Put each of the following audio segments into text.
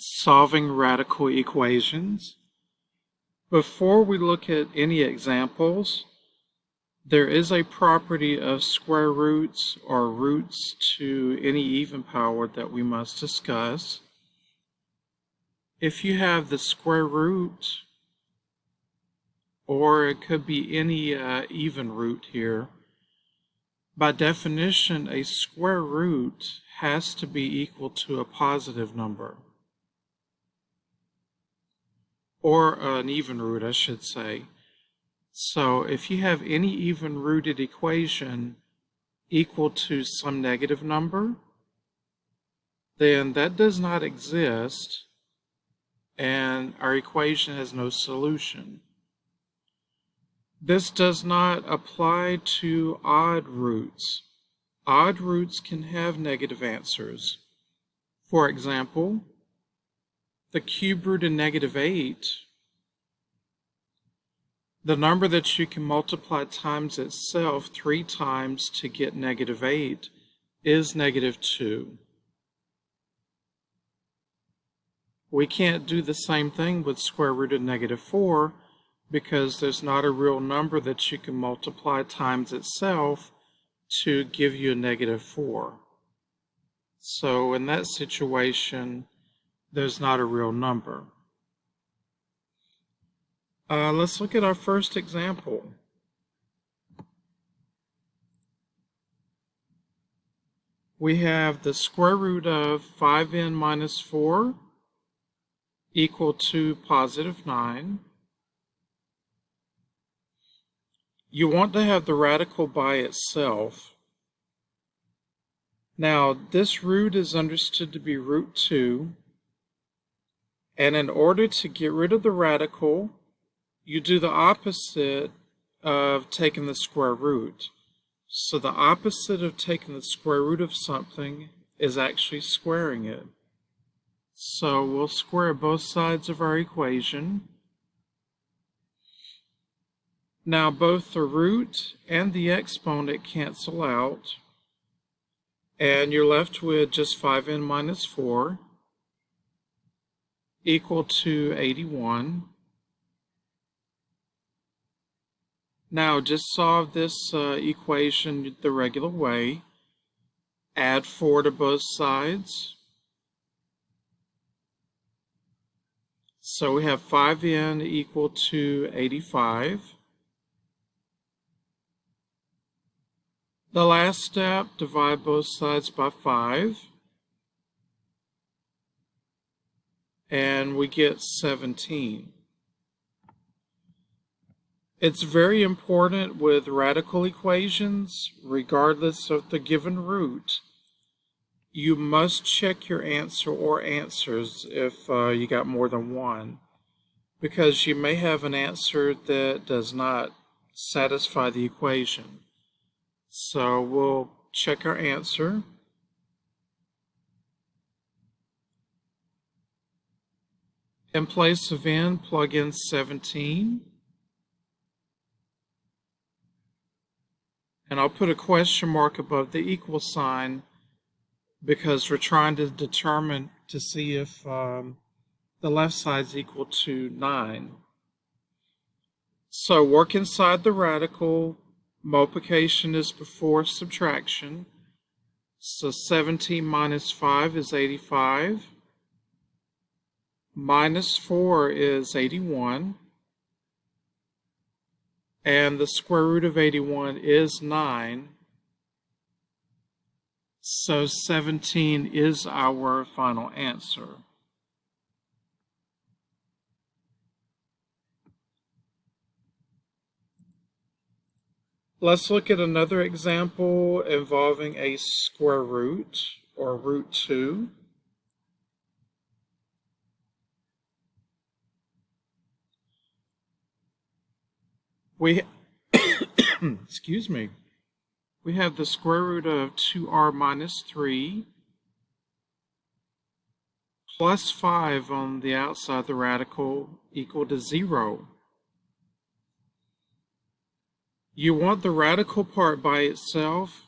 Solving radical equations. Before we look at any examples, there is a property of square roots or roots to any even power that we must discuss. If you have the square root, or it could be any even root here, by definition, a square root has to be equal to a positive number. Or an even root, I should say. So if you have any even-rooted equation equal to some negative number, then that does not exist, and our equation has no solution. This does not apply to odd roots. Odd roots can have negative answers. For example, the cube root of -8, the number that you can multiply times itself 3 times to get -8 is -2. We can't do the same thing with square root of -4 because there's not a real number that you can multiply times itself to give you a -4. So in that situation, there's not a real number. Let's look at our first example. We have the square root of 5n minus 4 equal to +9. You want to have the radical by itself. Now, this root is understood to be root 2. And in order to get rid of the radical, you do the opposite of taking the square root. So the opposite of taking the square root of something is actually squaring it. So we'll square both sides of our equation. Now both the root and the exponent cancel out, and you're left with just 5n minus 4 equal to 81. Now just solve this equation the regular way. Add 4 to both sides. So we have 5n equal to 85. The last step, divide both sides by 5. And we get 17. It's very important with radical equations, regardless of the given root, you must check your answer or answers if you got more than one, because you may have an answer that does not satisfy the equation. So we'll check our answer. In place of n, plug in 17. And I'll put a question mark above the equal sign because we're trying to determine to see if the left side is equal to 9. So work inside the radical. Multiplication is before subtraction. So 17 minus 5 is 85. Minus 4 is 81. And the square root of 81 is 9. So 17 is our final answer. Let's look at another example involving a square root or root 2. Excuse me. We have the square root of 2r minus 3 plus 5 on the outside of the radical equal to 0. You want the radical part by itself,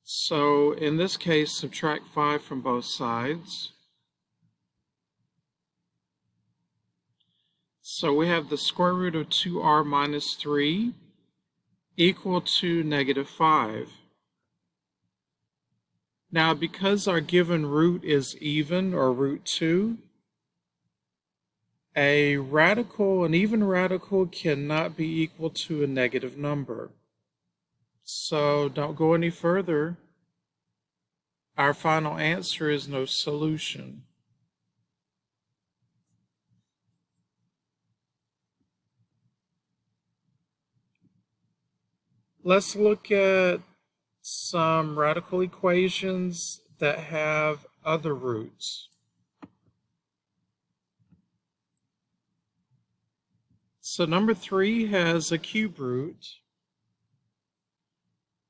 so in this case subtract 5 from both sides. So we have the square root of 2r minus 3 equal to negative 5. Now, because our given root is even, or root 2, an even radical cannot be equal to a negative number. So don't go any further. Our final answer is no solution. Let's look at some radical equations that have other roots. So number 3 has a cube root.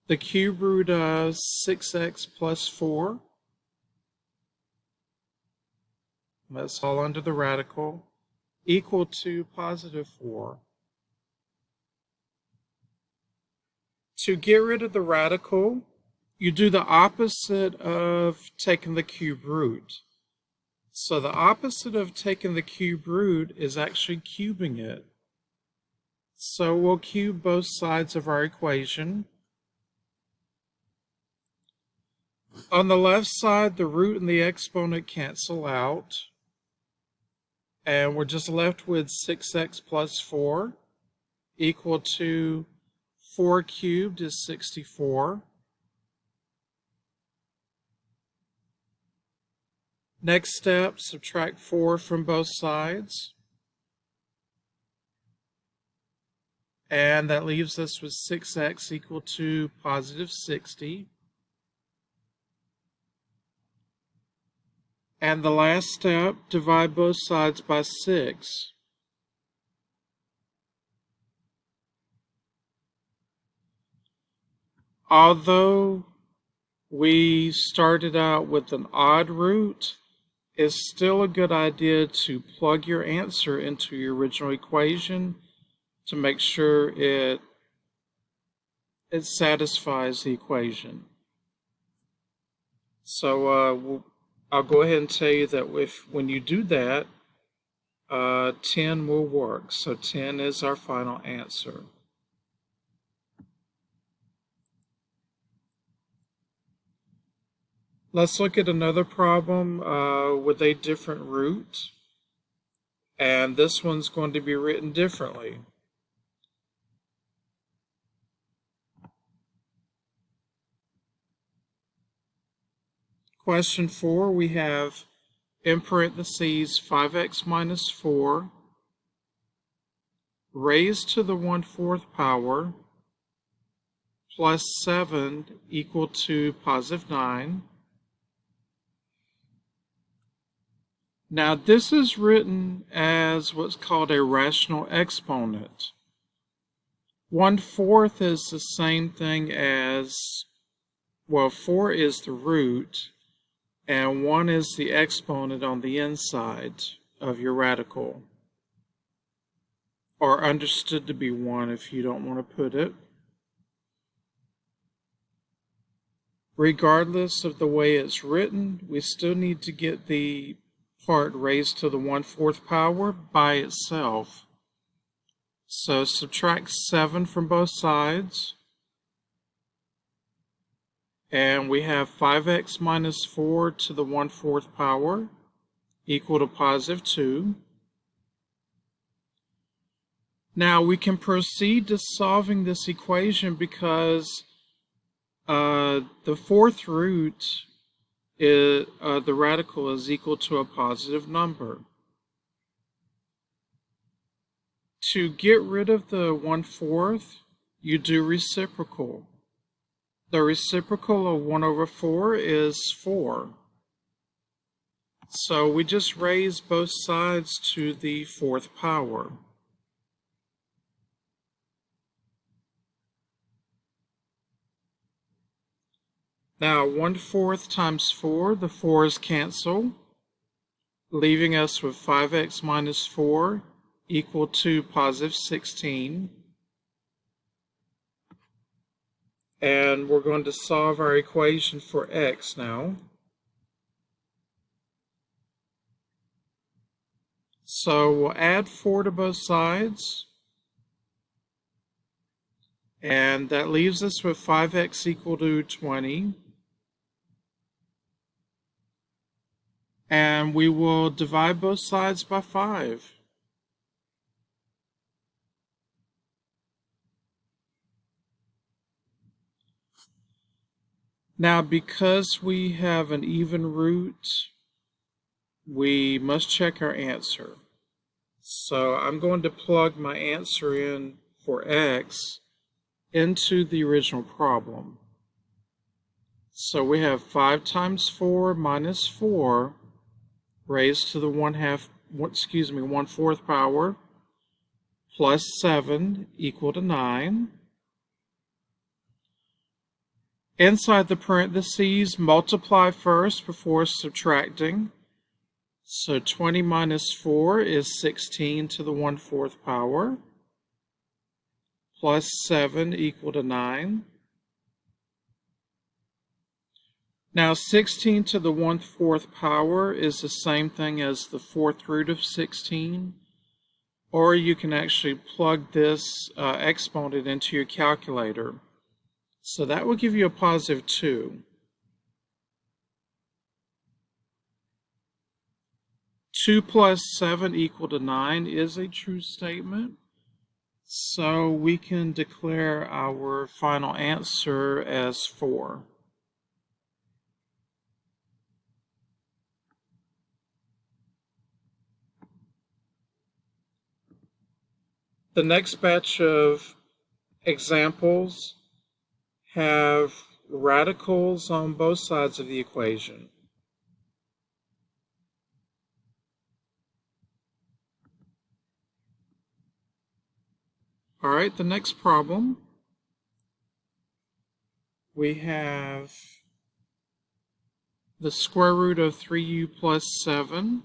The cube root of 6x plus 4. That's all under the radical, equal to positive 4. To get rid of the radical, you do the opposite of taking the cube root. So the opposite of taking the cube root is actually cubing it. So we'll cube both sides of our equation. On the left side, the root and the exponent cancel out. And we're just left with 6x plus 4 equal to 4 cubed is 64. Next step, subtract 4 from both sides. And that leaves us with 6x equal to positive 60. And the last step, divide both sides by 6. Although we started out with an odd root, it's still a good idea to plug your answer into your original equation to make sure it satisfies the equation. So I'll go ahead and tell you that when you do that, 10 will work. So 10 is our final answer. Let's look at another problem with a different root. And this one's going to be written differently. Question 4, we have in parentheses 5x minus 4 raised to the 1/4 power plus 7 equal to positive 9. Now this is written as what's called a rational exponent. 1/4 is the same thing as, well, 4 is the root, and 1 is the exponent on the inside of your radical, or understood to be 1 if you don't want to put it. Regardless of the way it's written, we still need to get the part raised to the 1/4 power by itself. So subtract 7 from both sides. And we have 5x minus 4 to the 1/4 power equal to positive 2. Now we can proceed to solving this equation because the fourth root, the radical is equal to a positive number. To get rid of the 1/4, you do reciprocal. The reciprocal of 1/4 is 4. So we just raise both sides to the 4th power. Now 1/4 times 4, the 4's cancel, leaving us with 5x minus 4 equal to positive 16. And we're going to solve our equation for x now. So we'll add 4 to both sides. And that leaves us with 5x equal to 20. And we will divide both sides by 5. Now, because we have an even root, we must check our answer. So I'm going to plug my answer in for x into the original problem. So we have 5 times 4 minus 4 raised to the 1/4 power plus 7 equal to 9. Inside the parentheses, multiply first before subtracting. So 20 minus 4 is 16 to the 1/4 power plus 7 equal to 9. Now 16 to the 1/4 power is the same thing as the 4th root of 16, or you can actually plug this exponent into your calculator. So that will give you a positive 2. 2 plus 7 equal to 9 is a true statement. So we can declare our final answer as 4. The next batch of examples have radicals on both sides of the equation. All right, the next problem, we have the square root of 3u plus 7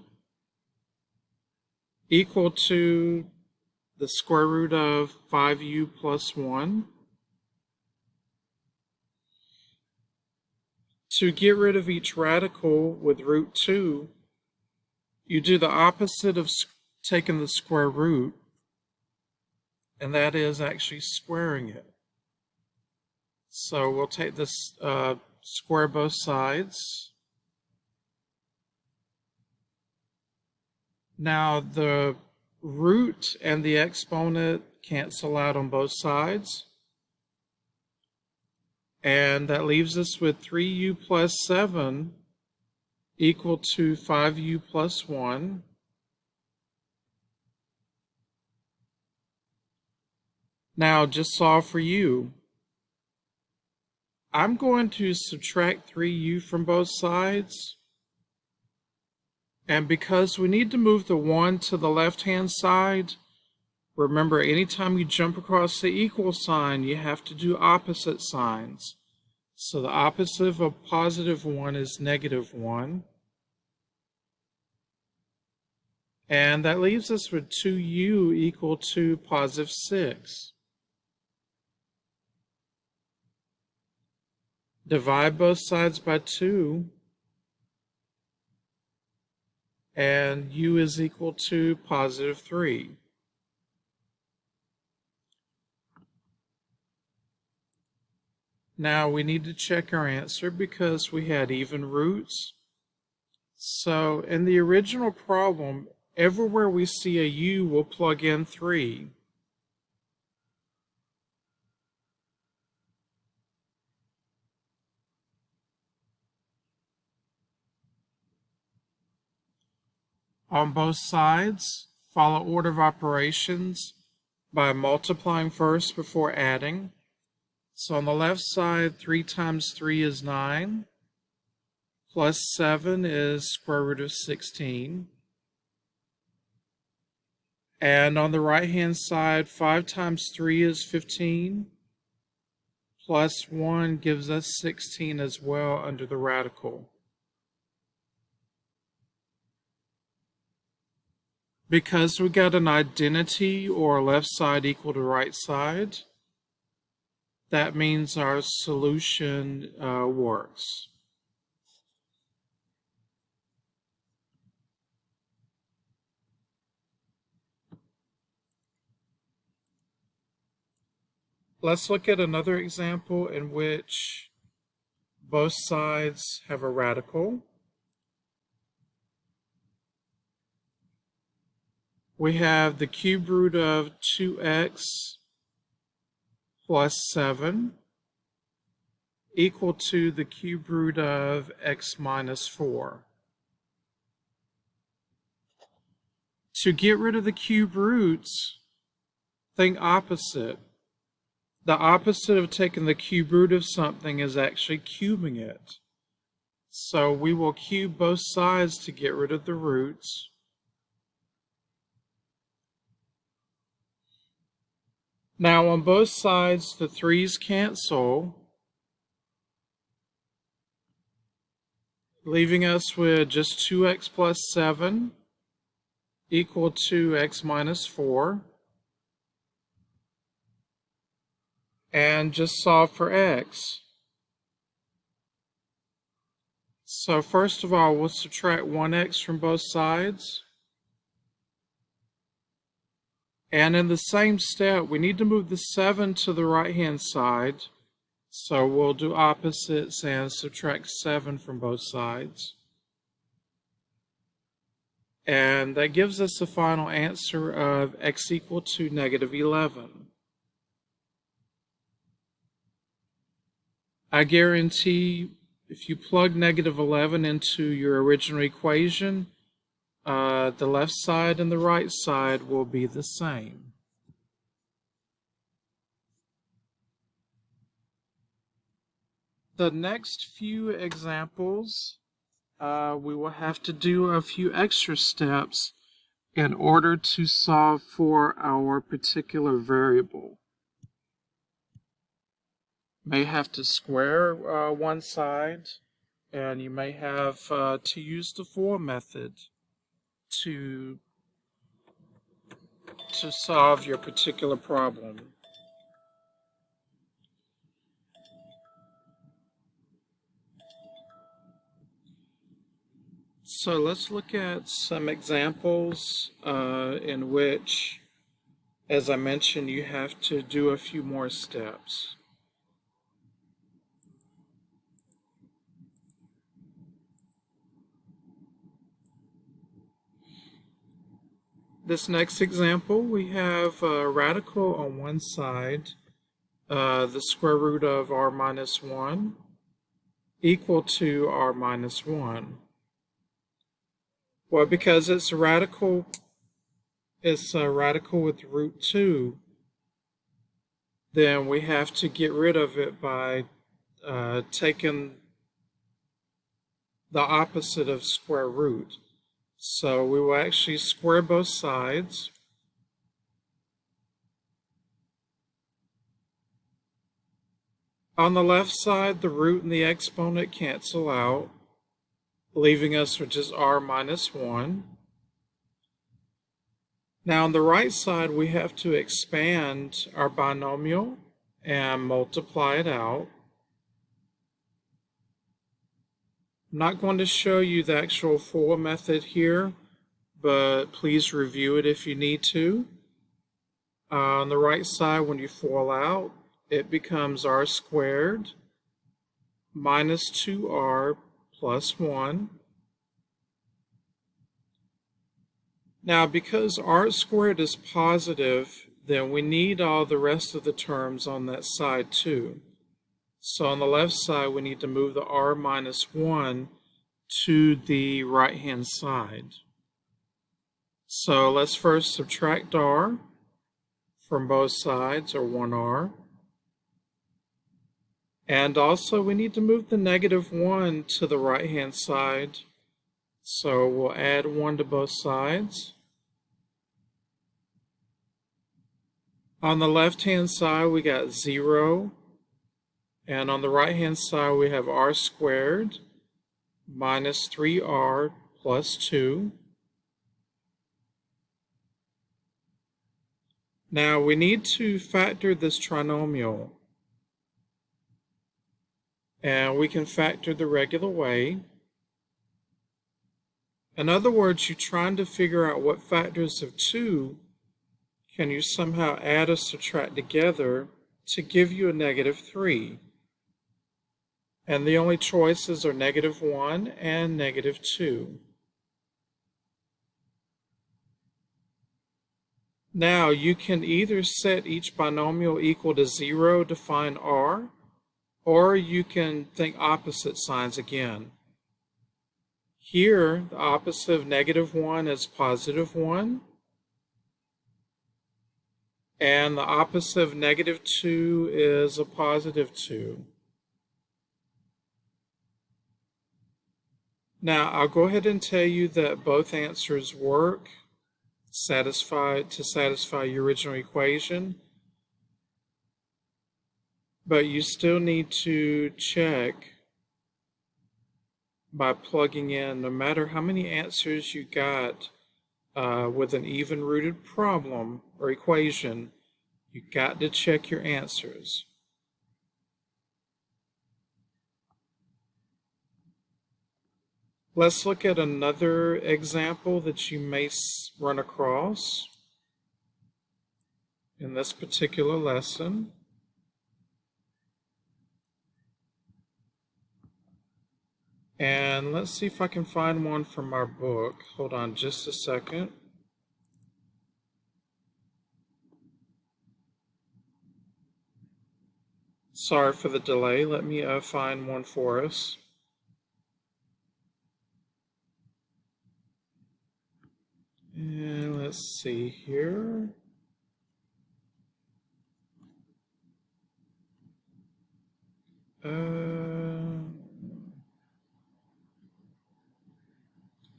equal to the square root of 5u plus 1. To get rid of each radical with root 2, you do the opposite of taking the square root, and that is actually squaring it. So we'll take this, square both sides. Now the root and the exponent cancel out on both sides. And that leaves us with 3u plus 7 equal to 5u plus 1. Now just solve for u. I'm going to subtract 3u from both sides. And because we need to move the 1 to the left-hand side, remember, anytime you jump across the equal sign, you have to do opposite signs. So the opposite of positive 1 is negative 1. And that leaves us with 2u equal to positive 6. Divide both sides by 2. And u is equal to positive 3. Now we need to check our answer because we had even roots. So in the original problem, everywhere we see a u, we'll plug in 3. On both sides, follow order of operations by multiplying first before adding. So on the left side, 3 times 3 is 9, plus 7 is square root of 16. And on the right-hand side, 5 times 3 is 15, plus 1 gives us 16 as well under the radical. Because we got an identity or left side equal to right side, that means our solution works. Let's look at another example in which both sides have a radical. We have the cube root of 2x plus 7 equal to the cube root of x minus 4. To get rid of the cube roots, think opposite. The opposite of taking the cube root of something is actually cubing it. So we will cube both sides to get rid of the roots. Now on both sides, the 3's cancel, leaving us with just 2x plus 7 equal to x minus 4. And just solve for x. So first of all, we'll subtract 1x from both sides. And in the same step, we need to move the 7 to the right-hand side. So we'll do opposites and subtract 7 from both sides. And that gives us the final answer of x equal to negative 11. I guarantee if you plug negative 11 into your original equation, the left side and the right side will be the same. The next few examples, we will have to do a few extra steps in order to solve for our particular variable. May have to square one side, and you may have to use the FOIL method to solve your particular problem. So let's look at some examples in which, as I mentioned, you have to do a few more steps. This next example, we have a radical on one side, the square root of r minus 1 equal to r minus 1. Well, because it's a radical with root 2, then we have to get rid of it by taking the opposite of square root. So we will actually square both sides. On the left side, the root and the exponent cancel out, leaving us with just r minus 1. Now on the right side, we have to expand our binomial and multiply it out. I'm not going to show you the actual FOIL method here, but please review it if you need to. On the right side, when you FOIL out, it becomes r squared minus 2r plus 1. Now, because r squared is positive, then we need all the rest of the terms on that side too. So on the left side, we need to move the r minus 1 to the right-hand side. So let's first subtract r from both sides, or 1r. And also, we need to move the negative 1 to the right-hand side. So we'll add 1 to both sides. On the left-hand side, we got 0. And on the right-hand side, we have r squared minus 3r plus 2. Now, we need to factor this trinomial. And we can factor the regular way. In other words, you're trying to figure out what factors of 2 can you somehow add or subtract together to give you a -3. And the only choices are -1 and -2. Now you can either set each binomial equal to 0 to find r, or you can think opposite signs again. Here, the opposite of -1 is +1, and the opposite of -2 is a +2. Now, I'll go ahead and tell you that both answers work to satisfy your original equation, but you still need to check by plugging in, no matter how many answers you got with an even-rooted problem or equation, you got to check your answers. Let's look at another example that you may run across in this particular lesson. And let's see if I can find one from our book. Hold on just a second. Sorry for the delay. Let me find one for us. And let's see here.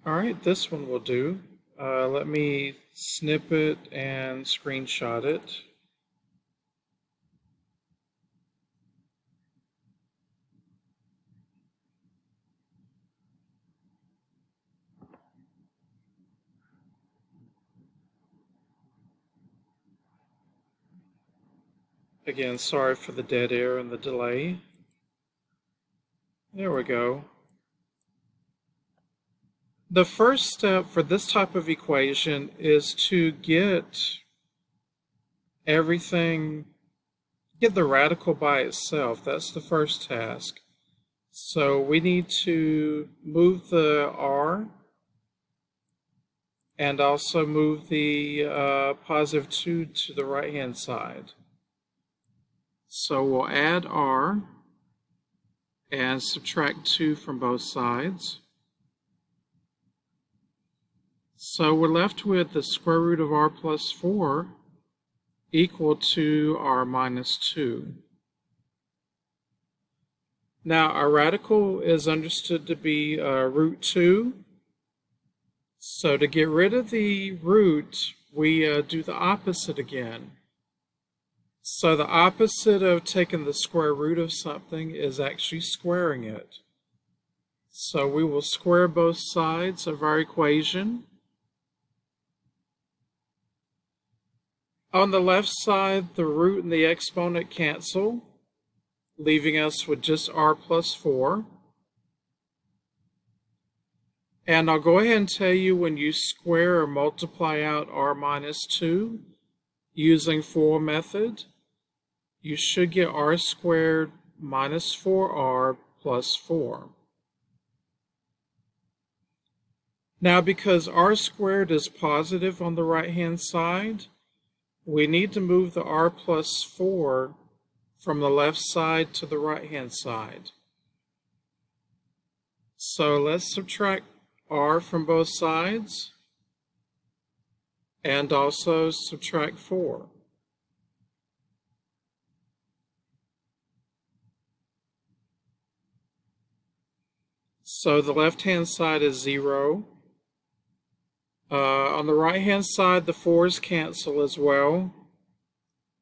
All right, this one will do. Let me snip it and screenshot it. Again, sorry for the dead air and the delay. There we go. The first step for this type of equation is to get the radical by itself. That's the first task. So we need to move the r and also move the +2 to the right-hand side. So we'll add r and subtract 2 from both sides. So we're left with the square root of r plus 4 equal to r minus 2. Now our radical is understood to be root 2. So to get rid of the root, we do the opposite again. So the opposite of taking the square root of something is actually squaring it. So we will square both sides of our equation. On the left side, the root and the exponent cancel, leaving us with just r plus 4. And I'll go ahead and tell you, when you square or multiply out r minus 2 using FOIL method, you should get r squared minus 4r plus 4. Now, because r squared is positive on the right-hand side, we need to move the r plus 4 from the left side to the right-hand side. So let's subtract r from both sides and also subtract 4. So the left-hand side is 0. On the right-hand side, the 4's cancel as well.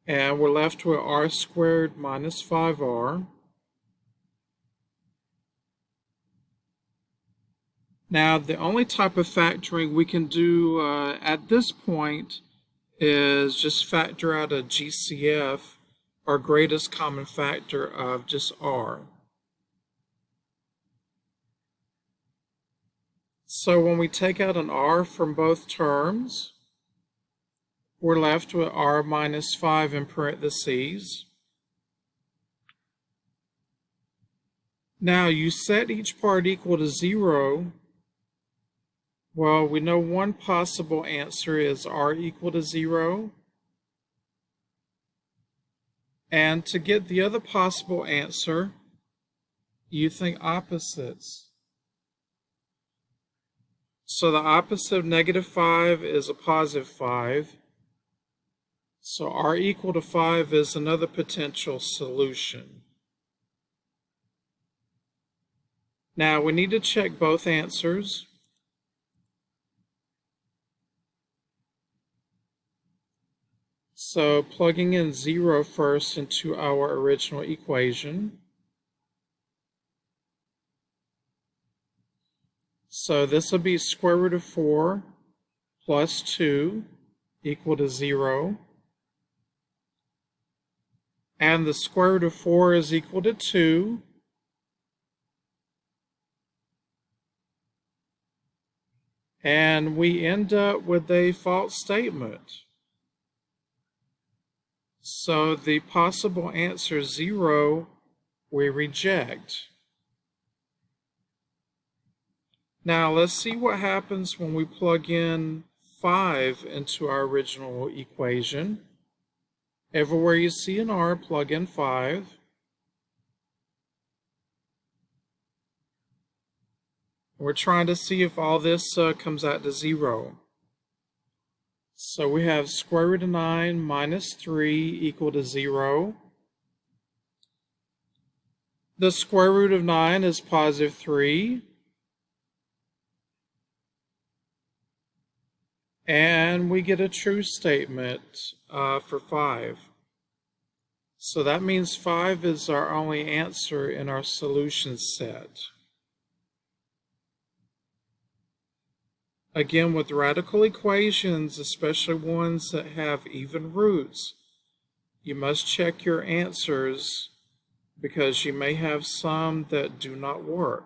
And we're left with r squared minus 5r. Now, the only type of factoring we can do at this point is just factor out a GCF, or greatest common factor, of just r. So when we take out an r from both terms, we're left with r minus 5 in parentheses. Now you set each part equal to 0. Well, we know one possible answer is r equal to 0. And to get the other possible answer, you think opposites. So the opposite of -5 is a +5. So r equal to 5 is another potential solution. Now we need to check both answers. So plugging in 0 first into our original equation. So this will be square root of 4 plus 2 equal to 0. And the square root of 4 is equal to 2. And we end up with a false statement. So the possible answer 0 we reject. Now let's see what happens when we plug in 5 into our original equation. Everywhere you see an r, plug in 5. We're trying to see if all this comes out to 0. So we have square root of 9 minus 3 equal to 0. The square root of 9 is +3. And we get a true statement for 5. So that means 5 is our only answer in our solution set. Again, with radical equations, especially ones that have even roots, you must check your answers because you may have some that do not work.